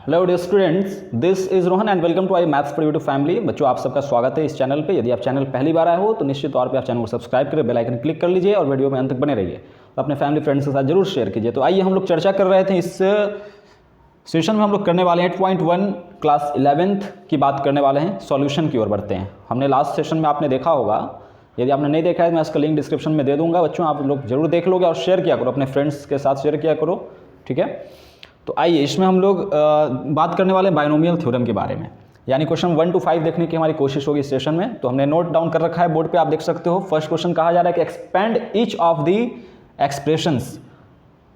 Hello dear students, this is Rohan and welcome to I maths for YouTube family. बच्चों, आप सबका स्वागत है इस चैनल पे। यदि आप चैनल पहली बार आए हो तो निश्चित तौर पे आप चैनल को सब्सक्राइब करें, बेल आइकन क्लिक कर लीजिए और वीडियो में अंत तक बने रहिए। तो अपने फैमिली फ्रेंड्स के साथ जरूर शेयर कीजिए। तो आइए हम लोग चर्चा कर रहे थे इस सेशन में हम लोग करने वाले हैं 8.1 क्लास 11th की बात करने वाले हैं। सॉल्यूशन की ओर बढ़ते हैं। हमने लास्ट सेशन में आपने देखा होगा, यदि आपने नहीं देखा है मैं इसका लिंक डिस्क्रिप्शन में दे दूंगा। बच्चों, आप लोग जरूर देख लोगे और शेयर किया करो, अपने फ्रेंड्स के साथ शेयर किया करो, ठीक है। तो आइए इसमें हम लोग बात करने वाले हैं बायनोमियल थ्योरम के बारे में, यानी क्वेश्चन 1 to 5 देखने की हमारी कोशिश होगी इस सेशन में। तो हमने नोट डाउन कर रखा है बोर्ड पे, आप देख सकते हो। फर्स्ट क्वेश्चन कहा जा रहा है कि expand each of the expressions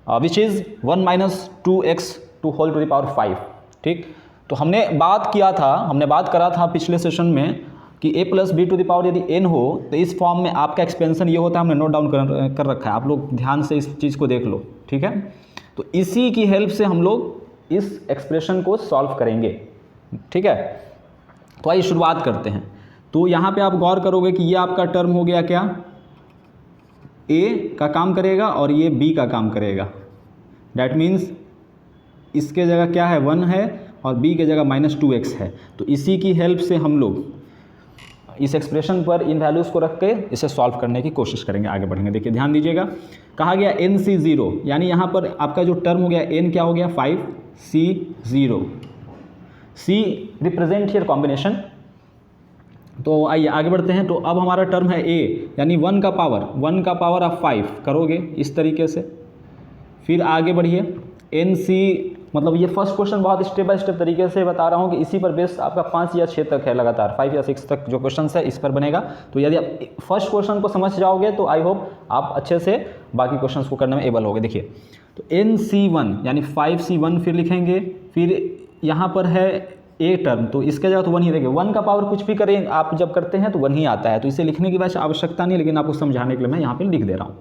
which is 1 - 2x to whole to the power 5। ठीक, तो हमने बात करा था पिछले सेशन में कि a + b to the power यदि n हो तो इस फॉर्म में आपका एक्सपेंशन ये होता है। हमने नोट डाउन कर रखा है, आप लोग ध्यान से इस चीज़ को देख लो, ठीक है। तो इसी की हेल्प से हम लोग इस एक्सप्रेशन को सॉल्व करेंगे, ठीक है। तो आइए शुरुआत करते हैं। तो यहाँ पे आप गौर करोगे कि ये आपका टर्म हो गया क्या, a का काम करेगा और ये b का काम करेगा। डैट मीन्स इसके जगह क्या है, 1 है और b के जगह -2x है। तो इसी की हेल्प से हम लोग इस एक्सप्रेशन पर इन वैल्यूज़ को रख के इसे सॉल्व करने की कोशिश करेंगे, आगे बढ़ेंगे। देखिए ध्यान दीजिएगा, कहा गया NC0, यानी यहाँ पर आपका जो टर्म हो गया n क्या हो गया 5C0। C represent here combination. तो आइए आगे बढ़ते हैं। तो अब हमारा टर्म है a, यानी 1 का पावर आप 5 करोगे इस तरीके से। फिर आगे बढ़िए, NC मतलब ये फर्स्ट क्वेश्चन बहुत स्टेप बाय स्टेप तरीके से बता रहा हूँ कि इसी पर बेस आपका 5 या 6 तक है, लगातार 5 या 6 तक जो क्वेश्चन है इस पर बनेगा। तो यदि आप फर्स्ट क्वेश्चन को समझ जाओगे तो आई होप आप अच्छे से बाकी क्वेश्चन को करने में एबल होगे। देखिए, तो NC1 यानी 5C1 फिर लिखेंगे। फिर यहाँ पर है ए टर्म, तो इसके जगह तो 1 ही देंगे। 1 का पावर कुछ भी करें आप जब करते हैं तो 1 ही आता है, तो इसे लिखने की वैसे आवश्यकता नहीं, लेकिन आपको समझाने के लिए मैं यहाँ पर लिख दे रहा हूँ।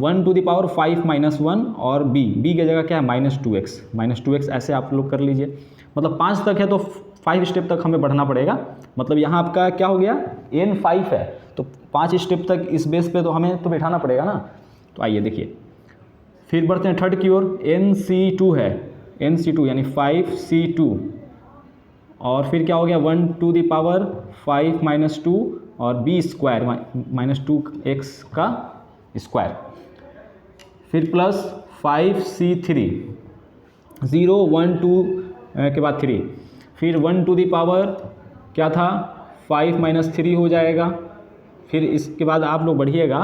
1 to the power 5 - 1 और b की जगह क्या है -2x ऐसे आप लोग कर लीजिए। मतलब 5 तक है तो 5 स्टेप तक हमें बढ़ना पड़ेगा। मतलब यहाँ आपका क्या हो गया, n 5 है तो 5 स्टेप तक इस बेस पे तो हमें तो बैठाना पड़ेगा ना। तो आइए देखिए, फिर बढ़ते हैं थर्ड की ओर। NC2 है, NC2 यानी 5C2 और फिर क्या हो गया 1 to the power 5 - 2 और b² -2x का स्क्वायर। फिर प्लस 5C3 0 1 2 के बाद 3, फिर 1 to the पावर क्या था 5 - 3 हो जाएगा। फिर इसके बाद आप लोग बढ़िएगा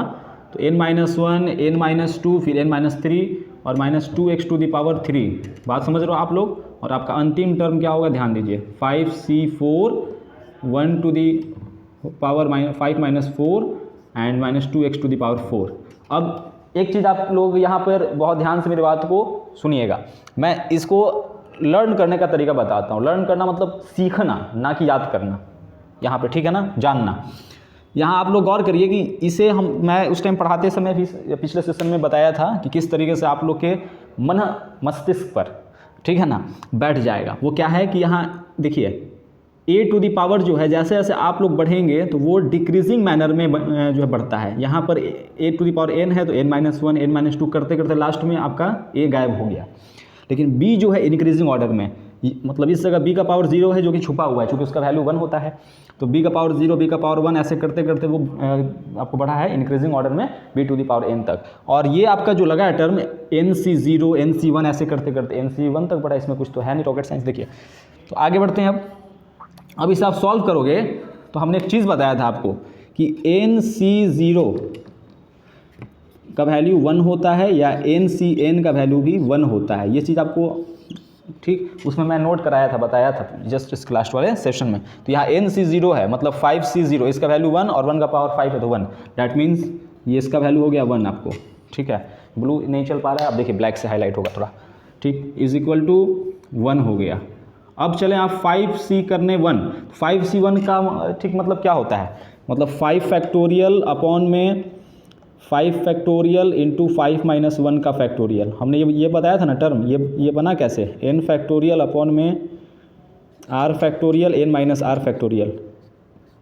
तो n - 1 n - 2 फिर n - 3 और -2x टू द पावर 3। बात समझ रहे हो आप लोग। और आपका अंतिम टर्म क्या होगा, ध्यान दीजिए 5C4 1 to the power 5 - 4 and -2x to the power 4। अब एक चीज़ आप लोग यहाँ पर बहुत ध्यान से मेरी बात को सुनिएगा। मैं इसको लर्न करने का तरीका बताता हूँ। लर्न करना मतलब सीखना, ना कि याद करना यहाँ पे, ठीक है ना, जानना। यहाँ आप लोग गौर करिए कि इसे मैं उस टाइम पढ़ाते समय भी पिछले सेशन में बताया था कि किस तरीके से आप लोग के मन मस्तिष्क पर, ठीक है ना, बैठ जाएगा। वो क्या है कि यहाँ देखिए a टू दी पावर जो है जैसे जैसे आप लोग बढ़ेंगे तो वो डिक्रीजिंग मैनर में जो है बढ़ता है। यहाँ पर a to the power n है तो n - 1 n - 2 करते करते लास्ट में आपका a गायब हो गया। लेकिन b जो है इंक्रीजिंग ऑर्डर में, मतलब इस जगह b का पावर 0 है जो कि छुपा हुआ है, क्योंकि उसका वैल्यू 1 होता है। तो b का पावर 0 b का पावर 1 ऐसे करते करते वो आपको बढ़ा है इंक्रीजिंग ऑर्डर में b to the power n तक। और ये आपका जो लगा है टर्म NC0 NC1 ऐसे करते करते NC1 तक बढ़ा। इसमें कुछ तो है नहीं रॉकेट साइंस। देखिए, तो आगे बढ़ते हैं। अब इसे आप सॉल्व करोगे तो हमने एक चीज़ बताया था आपको कि NC0 का वैल्यू 1 होता है या NCN का वैल्यू भी 1 होता है। ये चीज़ आपको, ठीक, उसमें मैं नोट कराया था, बताया था जस्ट इस क्लास वाले सेशन में। तो यहाँ NC0 है मतलब 5C0, इसका वैल्यू 1 और 1 का पावर 5 है तो 1। डैट मीन्स ये इसका वैल्यू हो गया 1 आपको, ठीक है। ब्लू नहीं चल पा रहा है, आप देखिए ब्लैक से हाईलाइट होगा थोड़ा, ठीक, इज इक्वल टू 1 हो गया। अब चलें आप 5C करने 1। 5C1 का ठीक मतलब क्या होता है, मतलब 5 फैक्टोरियल अपॉन में 5 फैक्टोरियल इंटू 5 - 1 का फैक्टोरियल। हमने ये बताया था ना टर्म, ये बना कैसे, n फैक्टोरियल अपॉन में r factorial n - r factorial.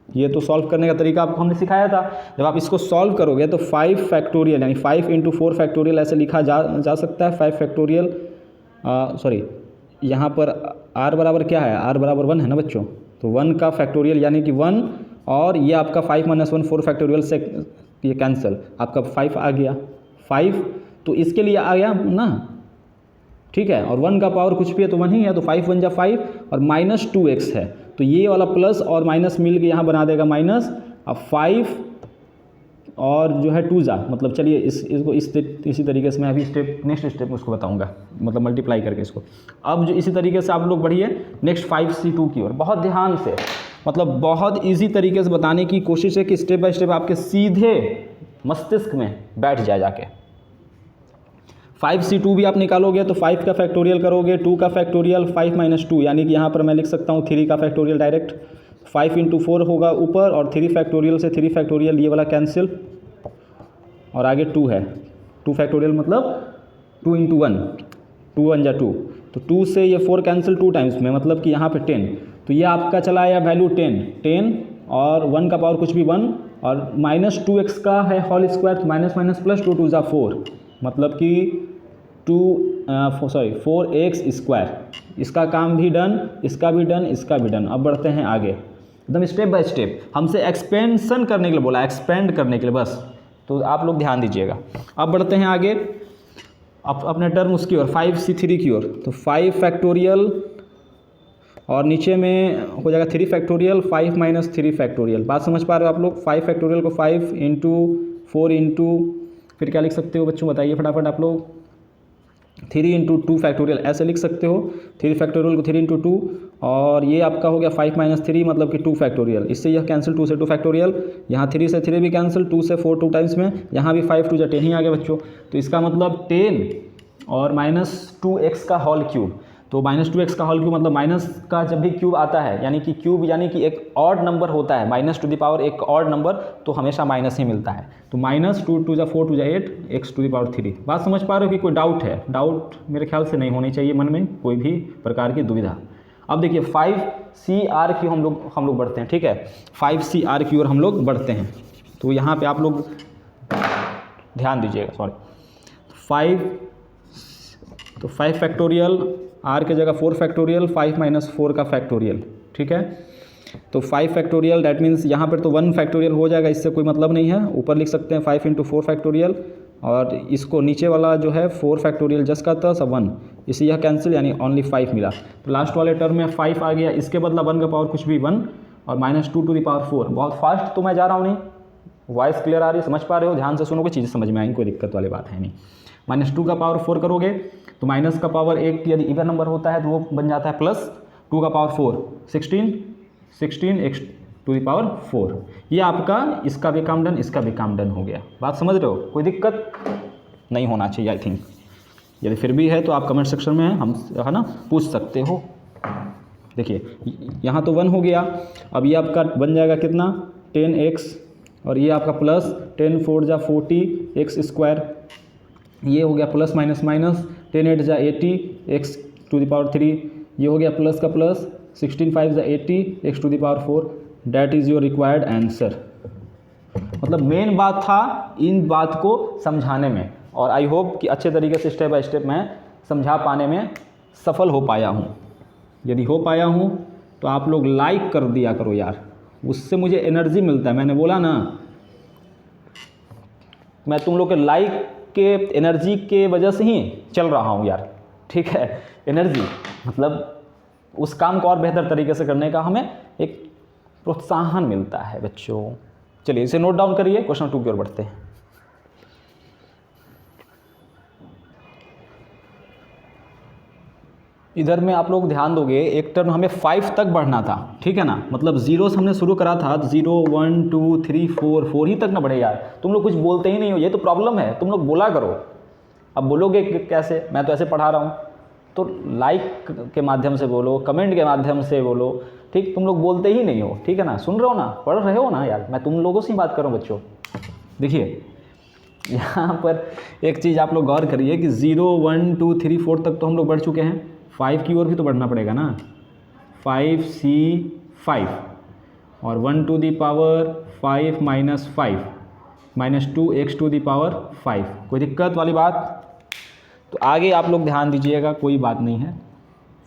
ये तो सॉल्व करने का तरीका आपको हमने सिखाया था। जब आप इसको सॉल्व करोगे तो 5 फैक्टोरियल यानी 5 × 4 फैक्टोरियल ऐसे लिखा जा सकता है। 5 फैक्टोरियल यहाँ पर r बराबर क्या है, r बराबर 1 है ना बच्चों, तो 1 का फैक्टोरियल यानी कि 1, और ये आपका 5 - 1 4 फैक्टोरियल से ये कैंसिल, आपका 5 आ गया, 5 तो इसके लिए आ गया ना, ठीक है, और 1 का पावर कुछ भी है तो 1 ही है, तो 5 1 जा 5 और -2x है, तो ये वाला प्लस और माइनस मिल के यहाँ बना देगा माइनस। अब 5 और जो है 2 जा, मतलब चलिए इसको इसी तरीके से मैं अभी नेक्स्ट स्टेप में उसको बताऊंगा, मतलब मल्टीप्लाई करके इसको। अब जो इसी तरीके से आप लोग बढ़िए नेक्स्ट 5c2 की ओर, बहुत ध्यान से, मतलब बहुत इजी तरीके से बताने की कोशिश है कि स्टेप बाय स्टेप आपके सीधे मस्तिष्क में बैठ जाए जाके। 5c2 भी आप निकालोगे तो 5 का फैक्टोरियल करोगे, 2 का फैक्टोरियल 5 - 2 यानी कि यहाँ पर मैं लिख सकता हूँ 3 का फैक्टोरियल डायरेक्ट, 5 × 4 होगा ऊपर, और 3 फैक्टोरियल से 3 फैक्टोरियल ये वाला कैंसिल, और आगे 2 है, 2 फैक्टोरियल मतलब 2 × 1, 2 1 जा 2, तो 2 से ये 4 कैंसिल 2 टाइम्स में, मतलब कि यहाँ पे 10, तो ये आपका चला आया वैल्यू 10 और 1 का पावर कुछ भी 1 और -2x का है whole square, minus minus plus 2 2 जा 4, मतलब कि 4x स्क्वायर। इसका काम भी डन, इसका भी डन, इसका भी डन। अब बढ़ते हैं आगे एकदम स्टेप बाय स्टेप, हमसे एक्सपेंशन करने के लिए बोला, एक्सपेंड करने के लिए बस, तो आप लोग ध्यान दीजिएगा। अब बढ़ते हैं आगे अपने टर्म उसकी ओर, 5c3 की ओर, तो 5 फैक्टोरियल और नीचे में हो जाएगा 3 फैक्टोरियल, 5 - 3 फैक्टोरियल। बात समझ पा रहे हो आप लोग? 5 फैक्टोरियल को 5 × 4 × फिर क्या लिख सकते हो बच्चों, बताइए फटाफट आप लोग, 3 × 2 फैक्टोरियल ऐसे लिख सकते हो, 3 फैक्टोरियल को 3 × 2, और ये आपका हो गया 5 - 3 मतलब कि 2 फैक्टोरियल, इससे यह कैंसिल, 2 से 2 फैक्टोरियल, यहाँ 3 से 3 भी कैंसिल, 2 से 4 2 टाइम्स में, यहाँ भी 5 2 जा 10 ही आ गया बच्चों, तो इसका मतलब 10 और -2x का होल क्यूब, तो -2x का होल क्यूब मतलब माइनस का जब भी क्यूब आता है, यानी कि क्यूब यानी कि एक ऑड नंबर होता है, -2 एक ऑड नंबर, तो हमेशा माइनस ही मिलता है, तो -2 2 जा 4 2 जा 8 x⁻3। बात समझ पा रहे हो कि कोई डाउट है? डाउट मेरे ख्याल से नहीं होनी चाहिए मन में कोई भी प्रकार की दुविधा। अब देखिए 5cr की हम लोग बढ़ते हैं, ठीक है, 5cr की ओर हम लोग बढ़ते हैं, तो यहाँ पे आप लोग ध्यान दीजिएगा, सॉरी, 5 फैक्टोरियल, r के जगह 4 फैक्टोरियल, 5 - 4 का फैक्टोरियल, ठीक है, तो 5 फैक्टोरियल डैट मीन्स यहाँ पर तो 1 फैक्टोरियल हो जाएगा, इससे कोई मतलब नहीं है, ऊपर लिख सकते हैं 5 × 4 फैक्टोरियल, और इसको नीचे वाला जो है 4 फैक्टोरियल जस्ट का था सब 1, इसे यह कैंसिल यानी ओनली 5 मिला, तो लास्ट वाले टर्म में 5 आ गया, इसके बदला 1 का पावर कुछ भी 1 और -2⁴। बहुत फास्ट तो मैं जा रहा हूँ नहीं, वॉइस क्लियर आ रही है, समझ पा रहे हो? ध्यान से सुनोगे चीज़ें समझ में आएंगी, कोई दिक्कत वाली बात है नहीं। -2 का पावर 4 करोगे तो माइनस का पावर एक यदि इवन नंबर होता है तो वो बन जाता है प्लस 2 का पावर 4 16 x⁴, ये आपका इसका भी काम डन, इसका भी काम डन हो गया। बात समझ रहे हो? कोई दिक्कत नहीं होना चाहिए आई थिंक, यदि फिर भी है तो आप कमेंट सेक्शन में हम है ना पूछ सकते हो। देखिए यहाँ तो 1 हो गया, अब ये आपका बन जाएगा कितना 10x, और ये आपका प्लस 10 4 जा 40x², ये हो गया प्लस माइनस माइनस 10 8 जा 80 x⁻3, ये हो गया प्लस का प्लस 16 5 जा 80 x⁴, that is your required answer. मतलब मेन बात था इन बात को समझाने में, और आई होप कि अच्छे तरीके से स्टेप बाय स्टेप मैं समझा पाने में सफल हो पाया हूँ। यदि हो पाया हूँ तो आप लोग लाइक कर दिया करो यार, उससे मुझे एनर्जी मिलता है। मैंने बोला ना, मैं तुम लोग के लाइक के एनर्जी के वजह से ही चल रहा हूँ यार, ठीक है। एनर्जी मतलब उस काम को और बेहतर तरीके से करने का हमें एक प्रोत्साहन मिलता है बच्चों। चलिए इसे नोट डाउन करिए, क्वेश्चन 2 की ओर बढ़ते हैं। इधर में आप लोग ध्यान दोगे, एक टर्म हमें 5 तक बढ़ना था, ठीक है ना, मतलब 0 से हमने शुरू करा था, 0 1 2 3 4 ही तक ना बढ़े यार। तुम लोग कुछ बोलते ही नहीं हो, ये तो प्रॉब्लम है, तुम लोग बोला करो। अब बोलोगे कैसे, मैं तो ऐसे पढ़ा रहा हूँ, तो लाइक के माध्यम से बोलो, कमेंट के माध्यम से बोलो, ठीक। तुम लोग बोलते ही नहीं हो, ठीक है ना, सुन रहे हो ना, पढ़ रहे हो ना यार, मैं तुम लोगों से ही बात कर रहा हूँ बच्चों। देखिए यहाँ पर एक चीज़ आप लोग गौर करिए कि 0 1 2 3 4 तक तो हम लोग बढ़ चुके हैं, 5 की ओर भी तो बढ़ना पड़ेगा ना, 5c5 और 1 to the power 5 - 5 -2x to the power 5। कोई दिक्कत वाली बात? तो आगे आप लोग ध्यान दीजिएगा, कोई बात नहीं है।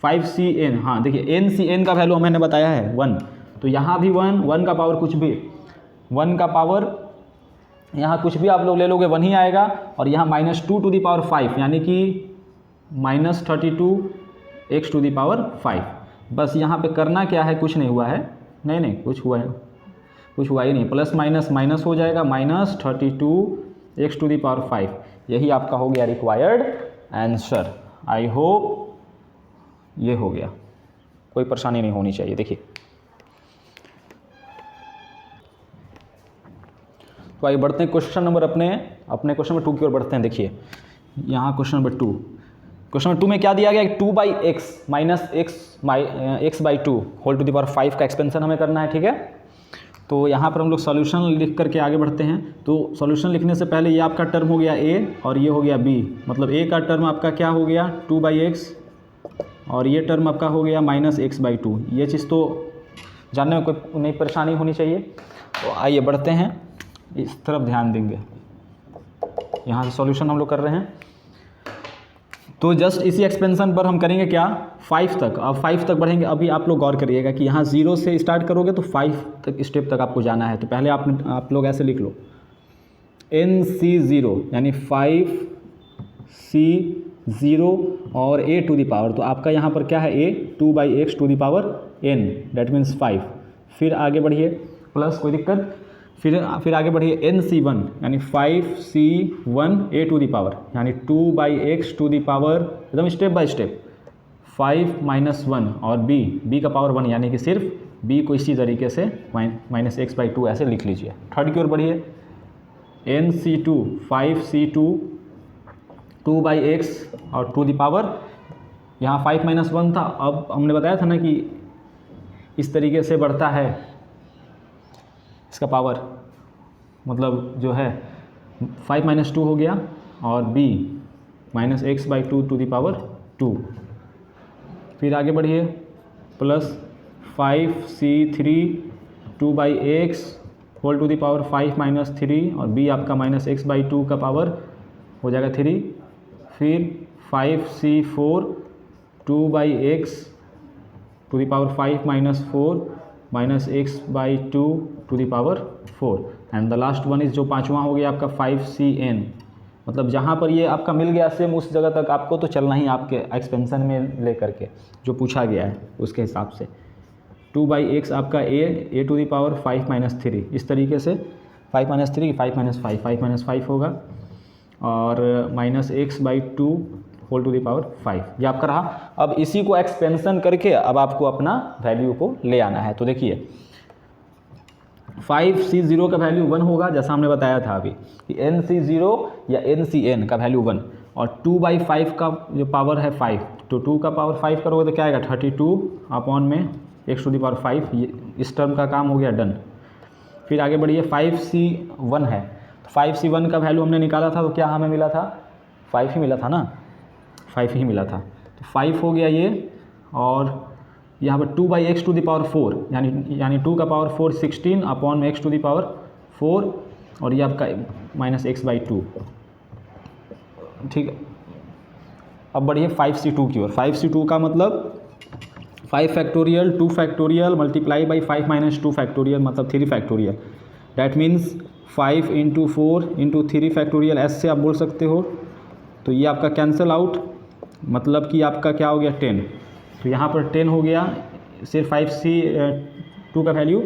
5cn, हाँ देखिए ncn का वैल्यू मैंने बताया है 1, तो यहाँ भी 1 का पावर कुछ भी 1 का पावर यहाँ कुछ भी आप लोग ले लोगे 1 ही आएगा, और यहाँ -2⁵ यानी कि -32x⁵। बस यहाँ पे करना क्या है, कुछ नहीं हुआ है, नहीं कुछ हुआ ही नहीं, प्लस माइनस माइनस हो जाएगा, -32x⁵। यही आपका हो गया रिक्वायर्ड आंसर। आई होप ये हो गया, कोई परेशानी नहीं होनी चाहिए। देखिए तो आइए बढ़ते हैं क्वेश्चन नंबर अपने क्वेश्चन नंबर 2 की ओर बढ़ते हैं। देखिए यहाँ क्वेश्चन नंबर 2 में क्या दिया गया, 2/x minus x/2 whole to the power 5 का एक्सपेंशन हमें करना है, ठीक है। तो यहाँ पर हम लोग सॉल्यूशन लिख करके आगे बढ़ते हैं। तो सॉल्यूशन लिखने से पहले ये आपका टर्म हो गया a और ये हो गया b, मतलब a का टर्म आपका क्या हो गया 2/x और ये टर्म आपका हो गया -x/2। ये चीज़ तो जानने में कोई नई परेशानी होनी चाहिए। तो आइए बढ़ते हैं, इस तरफ ध्यान देंगे। यहाँ से सॉल्यूशन हम लोग कर रहे हैं, तो जस्ट इसी एक्सपेंशन पर हम करेंगे क्या 5 तक। अब 5 तक बढ़ेंगे। अभी आप लोग गौर करिएगा कि यहाँ 0 से स्टार्ट करोगे तो 5 तक स्टेप तक आपको जाना है। तो पहले आप लोग ऐसे लिख लो NC0 यानी 5C0 और a टू दी पावर, तो आपका यहाँ पर क्या है a 2/x⁴n डेट मीन्स 5। फिर आगे बढ़िए प्लस, कोई दिक्कत, फिर आगे बढ़िए NC1 यानी 5C1 a to the power यानी 2/x⁴, एकदम स्टेप बाय स्टेप 5 - 1 और b का पावर 1 यानी कि सिर्फ b को इसी तरीके से -x/2 ऐसे लिख लीजिए। थर्ड की ओर बढ़िए NC2 5C2 2/x और टू दी पावर, यहाँ 5 - 1 था। अब हमने बताया था ना कि इस तरीके से बढ़ता है इसका पावर, मतलब जो है 5 - 2 हो गया और b -x/2 to the power 2। फिर आगे बढ़िए plus 5C3 2/x whole to the power 5 - 3 और b आपका -x/2 का पावर हो जाएगा 3। फिर 5C4 2/x to the power 5 - 4 -x/2 to the power 4 and the last one is जो पांचवा हो गया आपका 5cn। मतलब जहाँ पर ये आपका मिल गया सेम उस जगह तक आपको तो चलना ही आपके एक्सपेंशन में ले करके जो पूछा गया है उसके हिसाब से। 2/x आपका a टू दी पावर 5 - 3, इस तरीके से 5 - 3 5 - 5 5 - 5 होगा और -x/2 whole to the power 5, ये आपका रहा। अब इसी को एक्सपेंशन करके अब आपको अपना वैल्यू को ले आना है। तो देखिए 5C0 का वैल्यू 1 होगा, जैसा हमने बताया था अभी कि NC0 या NCN का वैल्यू 1 और 2/5 का जो पावर है 5, तो 2 का पावर 5 करोगे तो क्या आएगा 32/x⁵। ये इस टर्म का काम हो गया डन। फिर आगे बढ़िए 5C1 है, तो 5C1 का वैल्यू हमने निकाला था, तो क्या हमें मिला था 5 ही मिला था ना, 5 ही मिला था। तो 5 हो गया ये, और यहाँ पर 2/x⁴ यानी 2 का पावर 4 16/x⁴, और ये आपका -x/2, ठीक है। अब बढ़िए 5C2 की ओर। 5C2 का मतलब 5 factorial 2 factorial multiply by 5 - 2 factorial मतलब 3 फैक्टोरियल, डैट मीन्स 5 × 4 × 3 फैक्टोरियल, ऐसे आप बोल सकते हो। तो ये आपका कैंसिल आउट, मतलब कि आपका क्या हो गया 10। तो यहाँ पर 10 हो गया सिर्फ 5C2 का वैल्यू,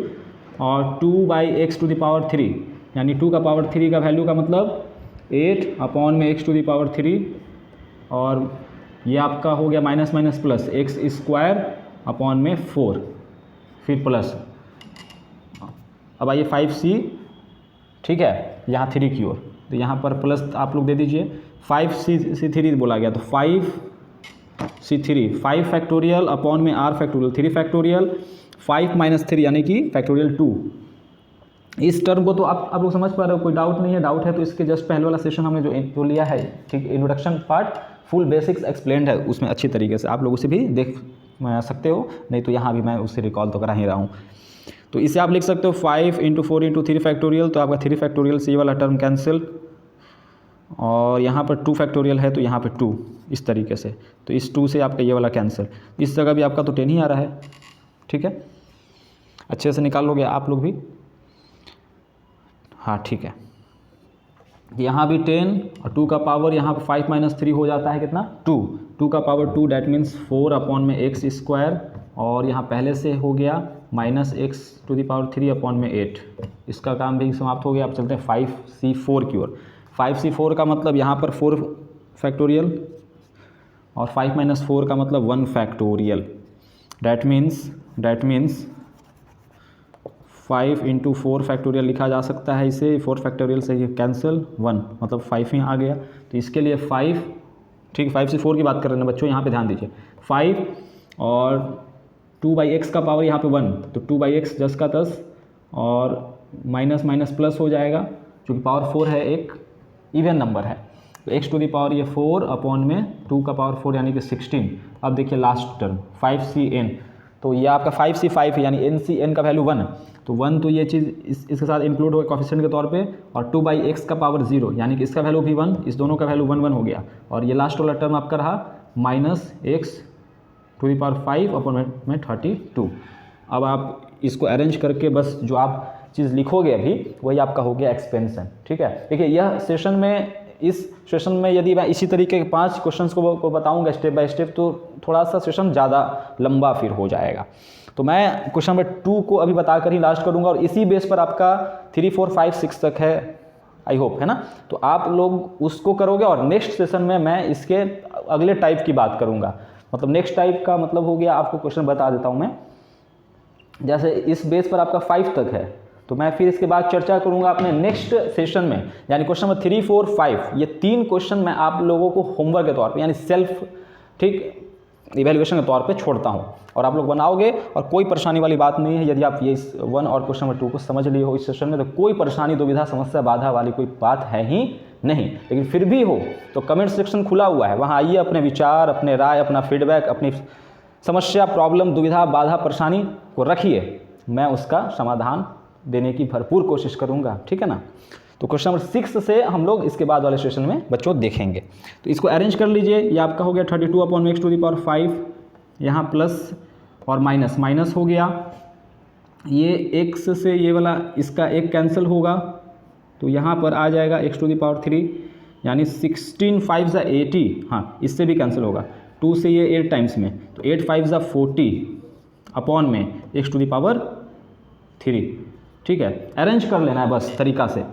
और 2/x⁴ यानी 2 का पावर 3 का वैल्यू का मतलब 8/x⁴, और ये आपका हो गया माइनस माइनस प्लस x²/4, फिर प्लस। अब आइए 5C, ठीक है, यहाँ 3 की ओर, तो यहाँ पर प्लस आप लोग दे दीजिए। 5C3 बोला गया, तो 5C3 5 factorial r factorial 3 factorial 5 - 3 यानी कि फैक्टोरियल 2। इस टर्म को तो आप लोग समझ पा रहे हो, कोई डाउट नहीं है। डाउट है तो इसके जस्ट पहले वाला सेशन हमने जो लिया है, ठीक, introduction part full basics explained है उसमें अच्छी तरीके से, आप लोग उसे भी देख सकते हो, नहीं तो यहाँ भी मैं उससे रिकॉल तो करा ही रहा हूँ। तो इसे आप लिख सकते हो 5 × 4 × 3 फैक्टोरियल, तो आपका 3 फैक्टोरियल से ये वाला टर्म कैंसिल, और यहाँ पर 2 फैक्टोरियल है तो यहाँ पे 2 इस तरीके से, तो इस 2 से आपका ये वाला कैंसिल, इस जगह भी आपका तो 10 ही आ रहा है। ठीक है, अच्छे से निकाल लोगे आप लोग भी। हाँ ठीक है, यहाँ भी 10 और 2 का पावर यहाँ पर 5 - 3 हो जाता है कितना 2, 2 का पावर 2 डैट मीन्स 4/x², और यहाँ पहले से हो गया -x⁻³ 8। इसका काम भी समाप्त हो गया। अब चलते हैं 5c4 की ओर। 5c4 का मतलब यहाँ पर 4 फैक्टोरियल और 5 - 4 का मतलब 1 फैक्टोरियल। डैट मीन्स 5 × 4 फैक्टोरियल लिखा जा सकता है इसे। 4 फैक्टोरियल से ये कैंसिल 1 मतलब 5 ही आ गया। तो इसके लिए 5, ठीक 5c4 की बात कर रहे हैं बच्चों, यहाँ पे ध्यान दीजिए। 5 और 2/x का पावर यहाँ पे 1, तो 2/x 10 का 10 और माइनस प्लस हो जाएगा, क्योंकि पावर 4 है, एक इवन नंबर है। तो x⁻, ये 4/2 का पावर 4 यानी कि 16। अब देखिए लास्ट टर्म 5cn, तो ये आपका 5c5 है, यानी ncn का वैल्यू 1 है। तो 1 तो ये चीज़ इसके साथ इंक्लूड हो गया कोफिशिएंट के तौर पे, और 2/x का पावर 0 यानी कि इसका वैल्यू भी 1, इस दोनों का वैल्यू 1 1 हो गया। और ये लास्ट वाला टर्म आपका रहा -x⁻5/32। अब आप इसको अरेंज करके बस जो आप चीज़ लिखोगे अभी वही आपका हो गया एक्सपेंशन। ठीक है, देखिए यह सेशन में, इस सेशन में यदि मैं इसी तरीके के 5 क्वेश्चंस को बताऊंगा स्टेप बाय स्टेप, तो थोड़ा सा सेशन ज़्यादा लंबा फिर हो जाएगा। तो मैं क्वेश्चन नंबर 2 को अभी बताकर ही लास्ट करूंगा, और इसी बेस पर आपका 3, 4, 5, 6 तक है, आई होप, है ना। तो आप लोग उसको करोगे, और नेक्स्ट सेशन में मैं इसके अगले टाइप की बात करूंगा। मतलब नेक्स्ट टाइप का मतलब हो गया, आपको क्वेश्चन बता देता हूँ मैं। जैसे इस बेस पर आपका 5 तक है, तो मैं फिर इसके बाद चर्चा करूंगा अपने नेक्स्ट सेशन में, यानी क्वेश्चन नंबर 3, 4, 5, ये 3 क्वेश्चन मैं आप लोगों को होमवर्क के तौर पे, यानी सेल्फ ठीक इवैल्यूएशन के तौर पे छोड़ता हूं, और आप लोग बनाओगे, और कोई परेशानी वाली बात नहीं है। यदि आप ये 1 और क्वेश्चन नंबर 2 को समझ लिए हो इस सेशन में, तो कोई परेशानी, दुविधा, समस्या, बाधा वाली कोई बात है ही नहीं। लेकिन फिर भी हो तो कमेंट सेक्शन खुला हुआ है, वहाँ आइए, अपने विचार, अपने राय, अपना फीडबैक, अपनी समस्या, प्रॉब्लम, दुविधा, बाधा, परेशानी को रखिए, मैं उसका समाधान देने की भरपूर कोशिश करूंगा। ठीक है ना। तो क्वेश्चन नंबर 6 से हम लोग इसके बाद वाले सेशन में बच्चों देखेंगे। तो इसको अरेंज कर लीजिए। ये आपका हो गया 32/x⁵, यहाँ प्लस और माइनस हो गया। ये x से ये वाला इसका एक कैंसिल होगा, तो यहाँ पर आ जाएगा x⁻3, यानी 16 5 × 80। हाँ, इससे भी कैंसिल होगा। 2 से ये 8 टाइम्स में, तो 8 5 × 40 x⁻3। ठीक है, अरेंज कर लेना है बस तरीका से।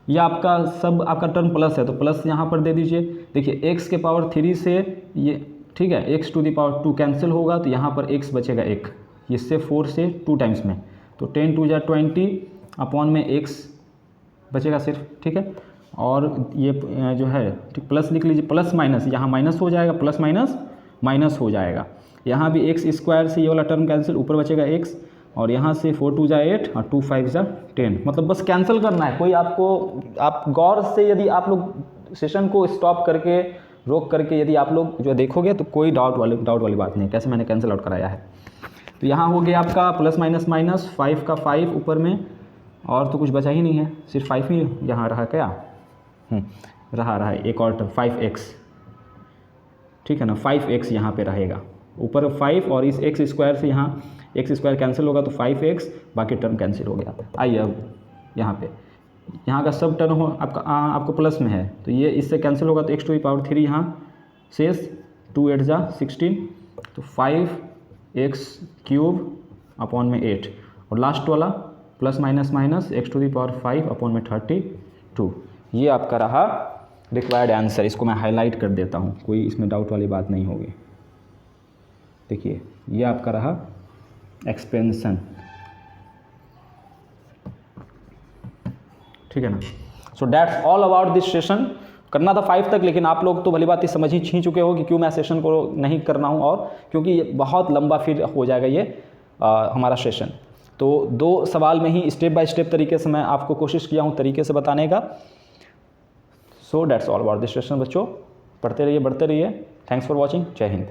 यह आपका सब आपका टर्म प्लस है, तो प्लस यहाँ पर दे दीजिए। देखिए x के पावर 3 से ये, ठीक है, x⁻2 कैंसिल होगा, तो यहाँ पर x बचेगा 1, इससे 4 से 2 टाइम्स में, तो 10 2 × 20 x बचेगा सिर्फ। ठीक है, और ये जो है ठीक प्लस लिख लीजिए, प्लस माइनस, यहाँ माइनस हो जाएगा, प्लस माइनस हो जाएगा। यहाँ भी x² से ये वाला टर्म कैंसिल, ऊपर बचेगा x, और यहाँ से 4 2 × 8 और 2 5 × 10, मतलब बस कैंसिल करना है। कोई आपको, आप गौर से यदि आप लोग सेशन को स्टॉप करके, रोक करके यदि आप लोग जो देखोगे, तो कोई डाउट वाली बात नहीं, कैसे मैंने कैंसिल आउट कराया है। तो यहाँ हो गया आपका प्लस माइनस 5 का 5 ऊपर में, और तो कुछ बचा ही नहीं है, सिर्फ 5 ही यहाँ रहा क्या, रहा एक और टर्म 5x। ठीक है ना, 5x यहाँ पे रहेगा, ऊपर 5 और इस x² से यहाँ x² कैंसिल होगा, तो 5x, बाकी टर्म कैंसिल हो गया। आइए अब यहाँ का सब टर्म हो आपको प्लस में है, तो ये इससे कैंसिल होगा, तो x⁻3 यहाँ शेष 2 8 × 16, तो 5x³ और लास्ट वाला प्लस माइनस x⁵/32। ये आपका रहा रिक्वायर्ड आंसर। इसको मैं हाईलाइट कर देता हूँ, कोई इसमें डाउट वाली बात नहीं होगी। देखिए ये आपका रहा एक्सपेंशन। ठीक है ना। So that's all about this session. करना था 5 तक, लेकिन आप लोग तो भली बात समझ ही चुके हो कि क्यों मैं सेशन को नहीं कर रहा हूँ, और क्योंकि ये बहुत लंबा फिर हो जाएगा ये हमारा सेशन। तो 2 सवाल में ही स्टेप बाय स्टेप तरीके से मैं आपको कोशिश किया हूँ तरीके से बताने का। So that's all about this session बच्चों। पढ़ते रहिए, बढ़ते रहिए। Thanks for watching. जय हिंद।